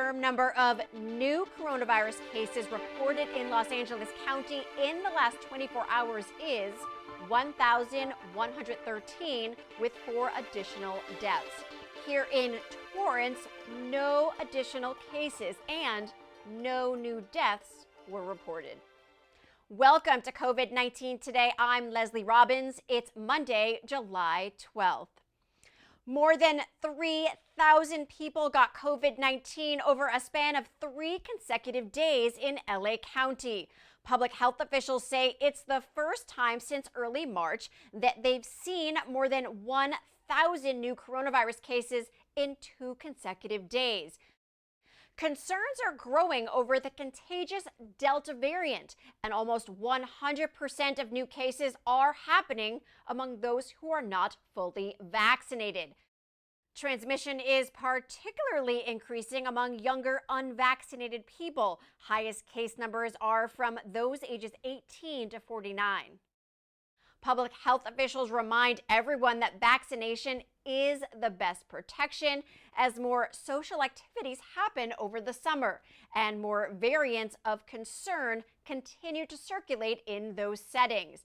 confirmed number of new coronavirus cases reported in Los Angeles County in the last 24 hours is 1,113, with 4 additional deaths. Here in Torrance, no additional cases and no new deaths were reported. Welcome to COVID-19 Today. I'm Leslie Robbins. It's Monday, July 12th. More than 3,000 people got COVID-19 over a span of 3 consecutive days in LA County. Public health officials say it's the first time since early March that they've seen more than 1,000 new coronavirus cases in 2 consecutive days. Concerns are growing over the contagious Delta variant, and almost 100% of new cases are happening among those who are not fully vaccinated. Transmission is particularly increasing among younger unvaccinated people. Highest case numbers are from those ages 18 to 49. Public health officials remind everyone that vaccination is the best protection as more social activities happen over the summer and more variants of concern continue to circulate in those settings.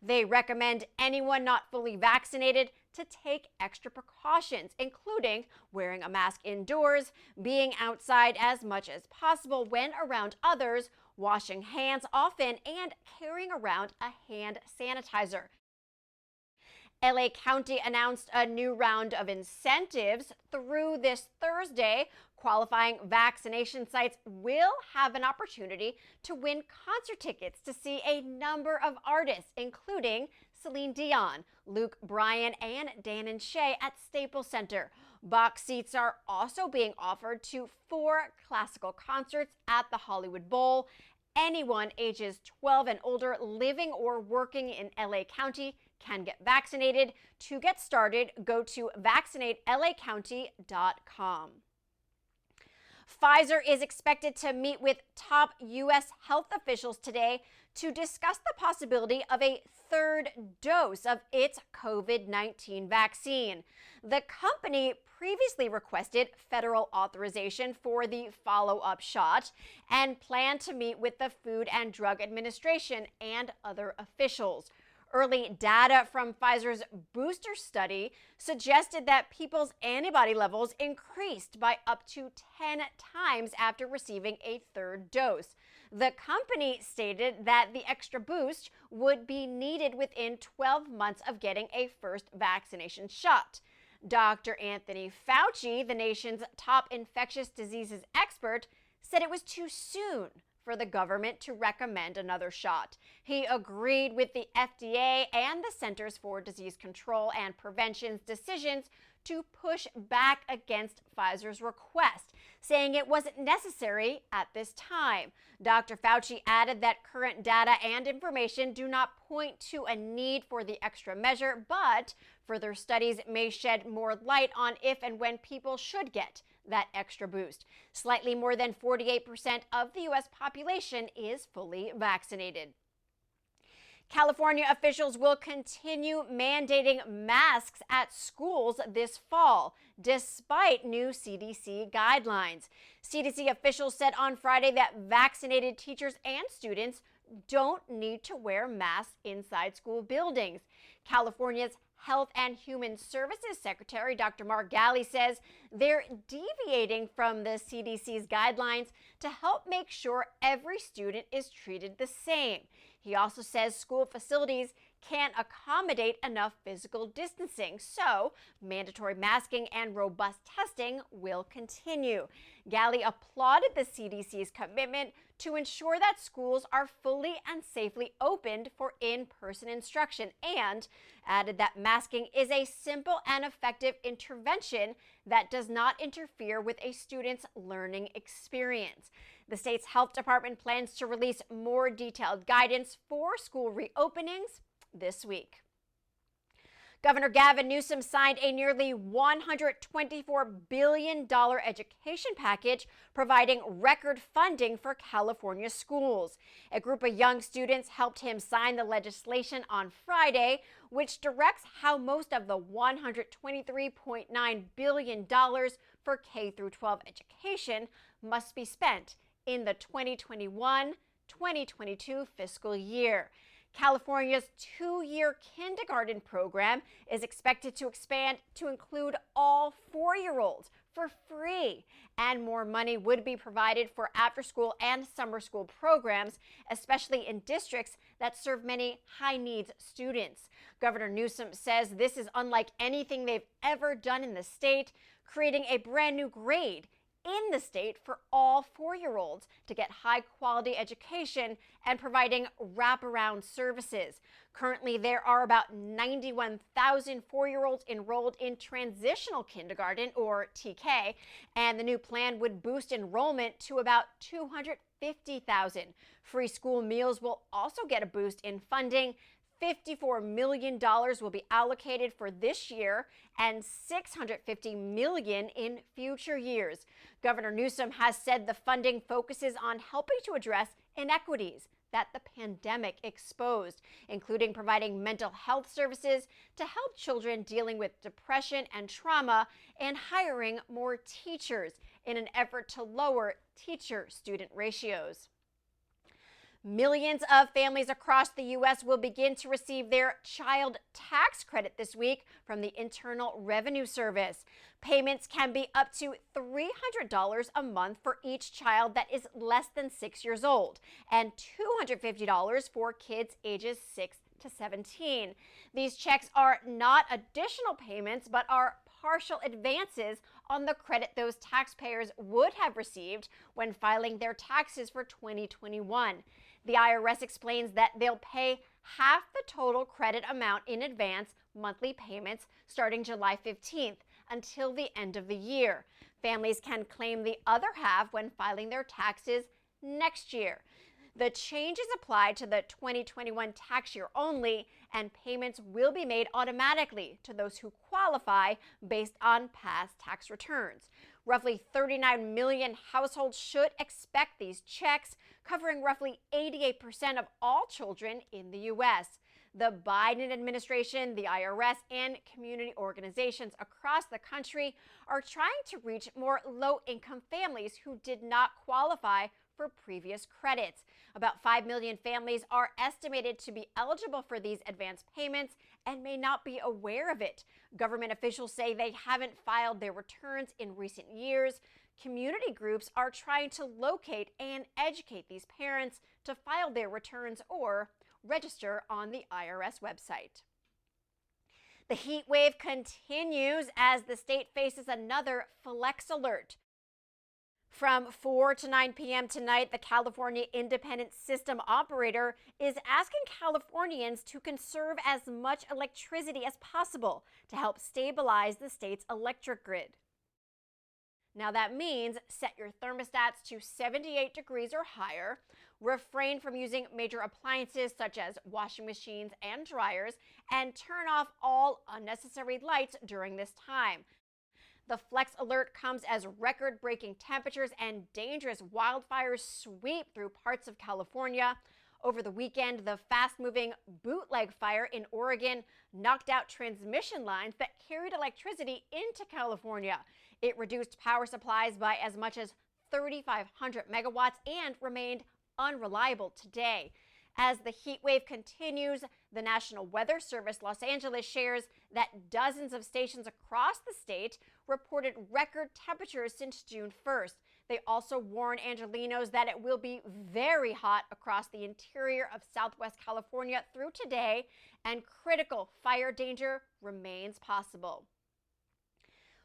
They recommend anyone not fully vaccinated to take extra precautions, including wearing a mask indoors, being outside as much as possible when around others, washing hands often, and carrying around a hand sanitizer. LA County announced a new round of incentives through this Thursday. Qualifying vaccination sites will have an opportunity to win concert tickets to see a number of artists, including Celine Dion, Luke Bryan, and Dan and Shay at Staples Center. Box seats are also being offered to 4 classical concerts at the Hollywood Bowl. Anyone ages 12 and older living or working in LA County can get vaccinated. To get started, go to vaccinatelacounty.com. Pfizer is expected to meet with top U.S. health officials today to discuss the possibility of a 3rd dose of its COVID-19 vaccine. The company previously requested federal authorization for the follow-up shot and planned to meet with the Food and Drug Administration and other officials. Early data from Pfizer's booster study suggested that people's antibody levels increased by up to 10 times after receiving a 3rd dose. The company stated that the extra boost would be needed within 12 months of getting a first vaccination shot. Dr. Anthony Fauci, the nation's top infectious diseases expert, said it was too soon for the government to recommend another shot. He agreed with the FDA and the Centers for Disease Control and Prevention's decisions to push back against Pfizer's request, saying it wasn't necessary at this time. Dr. Fauci added that current data and information do not point to a need for the extra measure, but further studies may shed more light on if and when people should get that extra boost. Slightly more than 48% of the U.S. population is fully vaccinated. California officials will continue mandating masks at schools this fall, despite new CDC guidelines. CDC officials said on Friday that vaccinated teachers and students don't need to wear masks inside school buildings. California's Health and Human Services Secretary Dr. Mark Ghaly says they're deviating from the CDC's guidelines to help make sure every student is treated the same. He also says school facilities can't accommodate enough physical distancing, so mandatory masking and robust testing will continue. Ghaly applauded the CDC's commitment to ensure that schools are fully and safely opened for in-person instruction and added that masking is a simple and effective intervention that does not interfere with a student's learning experience. The state's health department plans to release more detailed guidance for school reopenings this week. Governor Gavin Newsom signed a nearly $124 billion education package, providing record funding for California schools. A group of young students helped him sign the legislation on Friday, which directs how most of the $123.9 billion for K-12 education must be spent in the 2021-2022 fiscal year. California's two-year kindergarten program is expected to expand to include all 4-year-olds for free, and more money would be provided for after-school and summer school programs, especially in districts that serve many high-needs students. Governor Newsom says this is unlike anything they've ever done in the state, creating a brand new grade in the state for all 4-year-olds to get high-quality education and providing wraparound services. Currently, there are about 91,000 4-year-olds enrolled in transitional kindergarten, or TK, and the new plan would boost enrollment to about 250,000. Free school meals will also get a boost in funding. $54 million will be allocated for this year and $650 million in future years. Governor Newsom has said the funding focuses on helping to address inequities that the pandemic exposed, including providing mental health services to help children dealing with depression and trauma, and hiring more teachers in an effort to lower teacher-student ratios. Millions of families across the U.S. will begin to receive their child tax credit this week from the Internal Revenue Service. Payments can be up to $300 a month for each child that is less than 6 years old, and $250 for kids ages 6 to 17. These checks are not additional payments, but are partial advances on the credit those taxpayers would have received when filing their taxes for 2021. The IRS explains that they'll pay half the total credit amount in advance monthly payments starting July 15th until the end of the year. Families can claim the other half when filing their taxes next year. The changes apply to the 2021 tax year only, and payments will be made automatically to those who qualify based on past tax returns. Roughly 39 million households should expect these checks, covering roughly 88% of all children in the U.S. The Biden administration, the IRS, and community organizations across the country are trying to reach more low-income families who did not qualify for previous credits. About 5 million families are estimated to be eligible for these advance payments and may not be aware of it. Government officials say they haven't filed their returns in recent years. Community groups are trying to locate and educate these parents to file their returns or register on the IRS website. The heat wave continues as the state faces another flex alert. From 4 to 9 p.m. tonight, the California Independent System Operator is asking Californians to conserve as much electricity as possible to help stabilize the state's electric grid. Now that means set your thermostats to 78 degrees or higher, refrain from using major appliances such as washing machines and dryers, and turn off all unnecessary lights during this time. The flex alert comes as record-breaking temperatures and dangerous wildfires sweep through parts of California. Over the weekend, the fast-moving bootleg fire in Oregon knocked out transmission lines that carried electricity into California. It reduced power supplies by as much as 3,500 megawatts and remained unreliable today. As the heat wave continues, the National Weather Service Los Angeles shares that dozens of stations across the state reported record temperatures since June 1st. They also warn Angelenos that it will be very hot across the interior of Southwest California through today, and critical fire danger remains possible.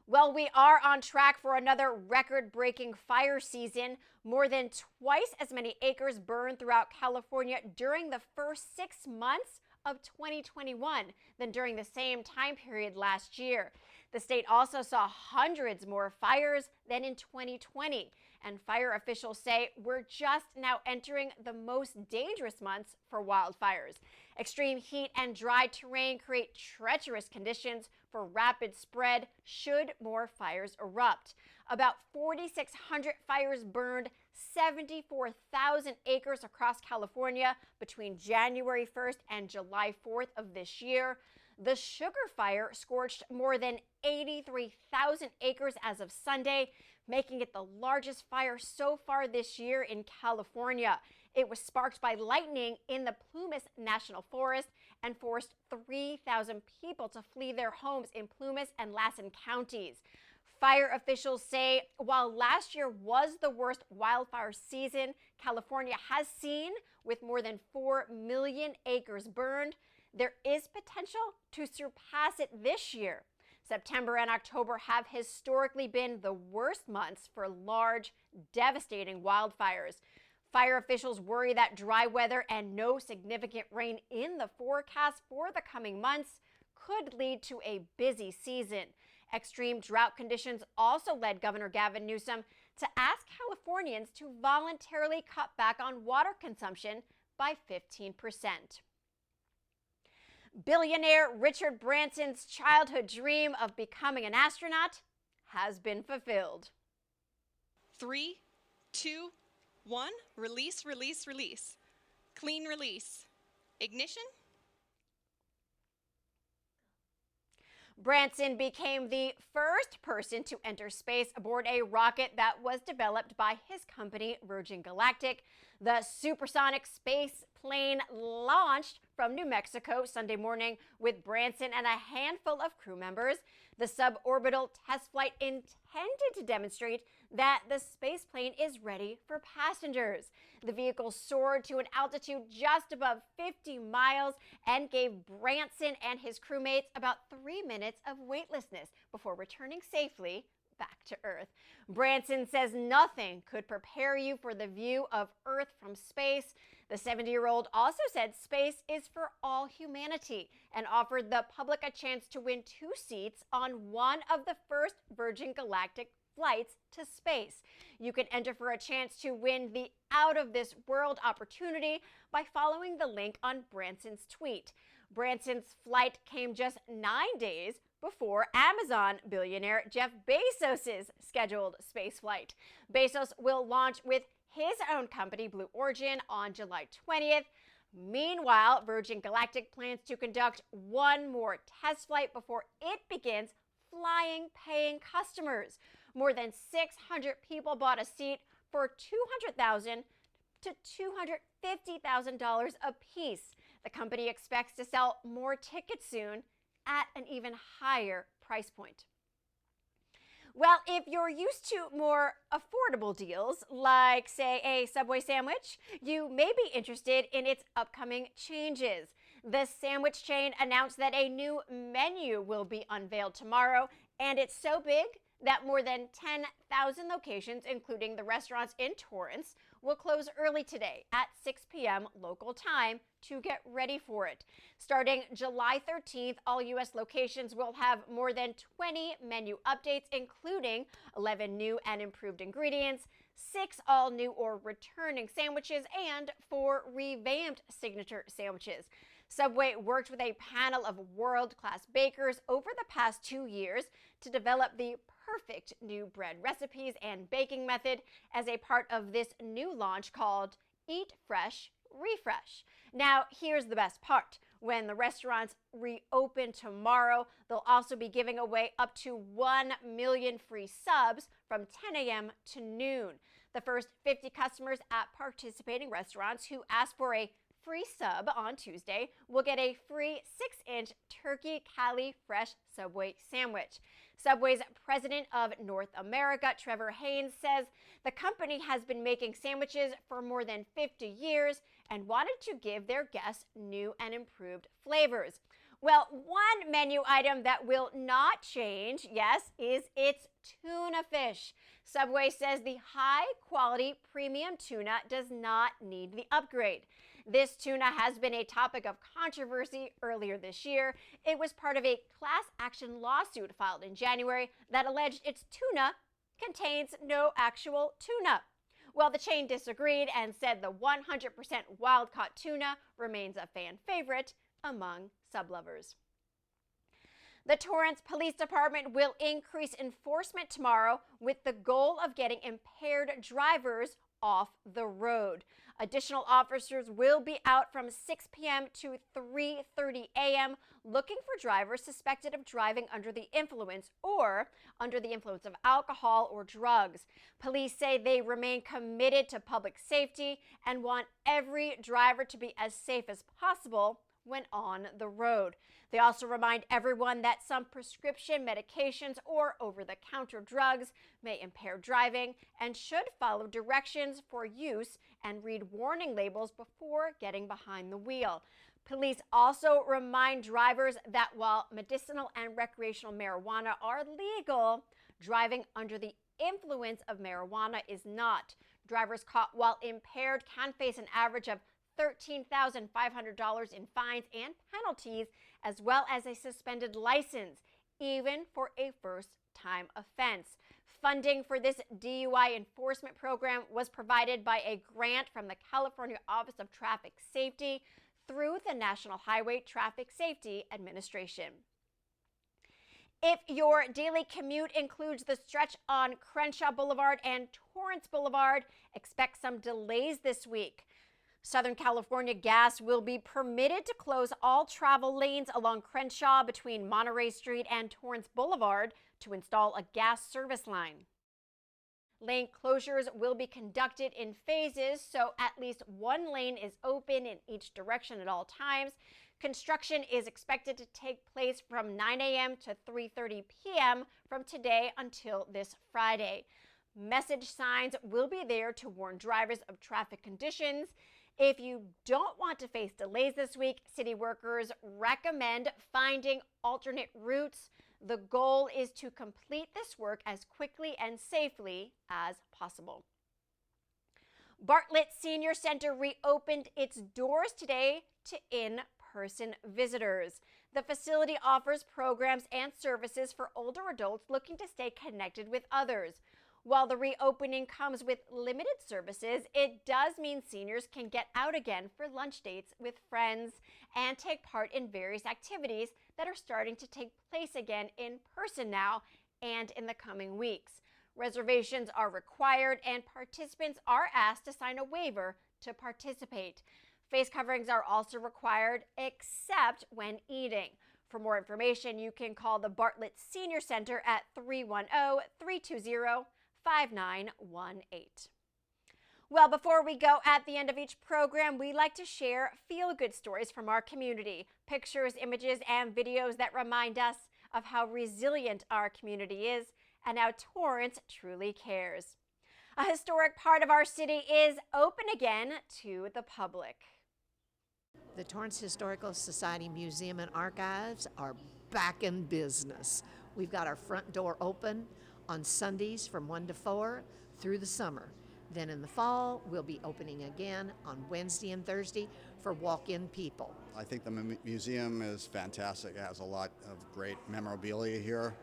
Well, we are on track for another record-breaking fire season. More than twice as many acres burned throughout California during the first 6 months of 2021 than during the same time period last year. The state also saw hundreds more fires than in 2020, and fire officials say we're just now entering the most dangerous months for wildfires. Extreme heat and dry terrain create treacherous conditions for rapid spread should more fires erupt. About 4,600 fires burned 74,000 acres across California between January 1st and July 4th of this year. The sugar fire scorched more than 83,000 acres as of Sunday, making it the largest fire so far this year in California. It was sparked by lightning in the Plumas National Forest and forced 3,000 people to flee their homes in Plumas and Lassen counties. Fire officials say while last year was the worst wildfire season California has seen, with more than 4 million acres burned, there is potential to surpass it this year. September and October have historically been the worst months for large, devastating wildfires. Fire officials worry that dry weather and no significant rain in the forecast for the coming months could lead to a busy season. Extreme drought conditions also led Governor Gavin Newsom to ask Californians to voluntarily cut back on water consumption by 15%. Billionaire Richard Branson's childhood dream of becoming an astronaut has been fulfilled. 3, 2, 1, release, release, release. Clean release. Ignition. Branson became the first person to enter space aboard a rocket that was developed by his company, Virgin Galactic. The supersonic space plane launched from New Mexico Sunday morning with Branson and a handful of crew members. The suborbital test flight intended to demonstrate that the space plane is ready for passengers. The vehicle soared to an altitude just above 50 miles and gave Branson and his crewmates about 3 minutes of weightlessness before returning safely back to Earth. Branson says nothing could prepare you for the view of Earth from space. The 70-year-old also said space is for all humanity and offered the public a chance to win 2 seats on one of the first Virgin Galactic flights to space. You can enter for a chance to win the out-of-this-world opportunity by following the link on Branson's tweet. Branson's flight came just 9 days before Amazon billionaire Jeff Bezos' scheduled space flight. Bezos will launch with his own company, Blue Origin, on July 20th. Meanwhile, Virgin Galactic plans to conduct one more test flight before it begins flying paying customers. More than 600 people bought a seat for $200,000 to $250,000 apiece. The company expects to sell more tickets soon at an even higher price point. Well, if you're used to more affordable deals, like, say, a Subway sandwich, you may be interested in its upcoming changes. The sandwich chain announced that a new menu will be unveiled tomorrow, and it's so big that more than 10,000 locations, including the restaurants in Torrance, will close early today at 6 p.m. local time to get ready for it. Starting July 13th, all U.S. locations will have more than 20 menu updates, including 11 new and improved ingredients, 6 all-new or returning sandwiches, and 4 revamped signature sandwiches. Subway worked with a panel of world-class bakers over the past 2 years to develop the perfect new bread recipes and baking method as a part of this new launch called Eat Fresh, Refresh. Now, here's the best part. When the restaurants reopen tomorrow, they'll also be giving away up to 1 million free subs from 10 a.m. to noon. The first 50 customers at participating restaurants who ask for a free sub on Tuesday will get a free 6-inch turkey Cali Fresh Subway sandwich. Subway's president of North America, Trevor Haynes, says the company has been making sandwiches for more than 50 years and wanted to give their guests new and improved flavors. Well, one menu item that will not change, yes, is its tuna fish. Subway says the high-quality premium tuna does not need the upgrade. This tuna has been a topic of controversy earlier this year. It was part of a class action lawsuit filed in January that alleged its tuna contains no actual tuna. Well, the chain disagreed and said the 100% wild-caught tuna remains a fan favorite among sub-lovers. The Torrance Police Department will increase enforcement tomorrow with the goal of getting impaired drivers off the road. Additional officers will be out from 6 p.m. to 3:30 a.m. looking for drivers suspected of driving under the influence or under the influence of alcohol or drugs. Police say they remain committed to public safety and want every driver to be as safe as possible when on the road. They also remind everyone that some prescription medications or over-the-counter drugs may impair driving and should follow directions for use and read warning labels before getting behind the wheel. Police also remind drivers that while medicinal and recreational marijuana are legal, driving under the influence of marijuana is not. Drivers caught while impaired can face an average of $13,500 in fines and penalties, as well as a suspended license, even for a first-time offense. Funding for this DUI enforcement program was provided by a grant from the California Office of Traffic Safety through the National Highway Traffic Safety Administration. If your daily commute includes the stretch on Crenshaw Boulevard and Torrance Boulevard, expect some delays this week. Southern California Gas will be permitted to close all travel lanes along Crenshaw between Monterey Street and Torrance Boulevard to install a gas service line. Lane closures will be conducted in phases, so at least one lane is open in each direction at all times. Construction is expected to take place from 9 a.m. to 3:30 p.m. from today until this Friday. Message signs will be there to warn drivers of traffic conditions. If you don't want to face delays this week, city workers recommend finding alternate routes. The goal is to complete this work as quickly and safely as possible. Bartlett Senior Center reopened its doors today to in-person visitors. The facility offers programs and services for older adults looking to stay connected with others. While the reopening comes with limited services, it does mean seniors can get out again for lunch dates with friends and take part in various activities that are starting to take place again in person now and in the coming weeks. Reservations are required and participants are asked to sign a waiver to participate. Face coverings are also required except when eating. For more information, you can call the Bartlett Senior Center at 310-320-5918. Well, before we go at the end of each program, we like to share feel-good stories from our community. Pictures, images, and videos that remind us of how resilient our community is and how Torrance truly cares. A historic part of our city is open again to the public. The Torrance Historical Society Museum and Archives are back in business. We've got our front door open on Sundays from 1 to 4 through the summer. Then in the fall, we'll be opening again on Wednesday and Thursday for walk-in people. I think the museum is fantastic. It has a lot of great memorabilia here.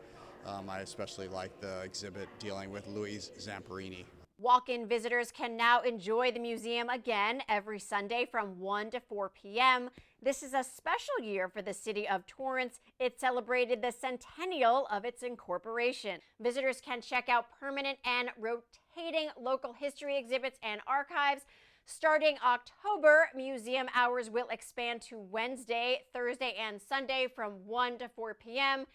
I especially like the exhibit dealing with Louis Zamperini. Walk-in visitors can now enjoy the museum again every Sunday from 1 to 4 p.m. This is a special year for the city of Torrance. It celebrated the centennial of its incorporation. Visitors can check out permanent and rotating local history exhibits and archives. Starting October, museum hours will expand to Wednesday, Thursday, and Sunday from 1 to 4 p.m.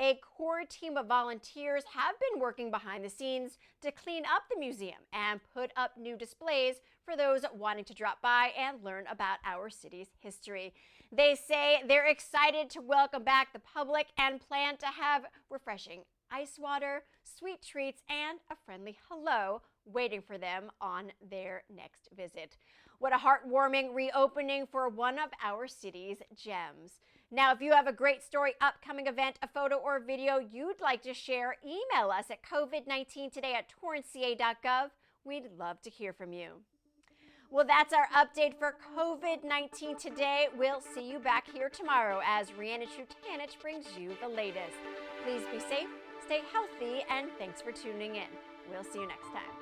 A core team of volunteers have been working behind the scenes to clean up the museum and put up new displays for those wanting to drop by and learn about our city's history. They say they're excited to welcome back the public and plan to have refreshing ice water, sweet treats, and a friendly hello waiting for them on their next visit. What a heartwarming reopening for one of our city's gems. Now, if you have a great story, upcoming event, a photo or video you'd like to share, email us at covid19today@torranceca.gov. We'd love to hear from you. Well, that's our update for COVID-19 today. We'll see you back here tomorrow as Rhianna Trutanich brings you the latest. Please be safe, stay healthy, and thanks for tuning in. We'll see you next time.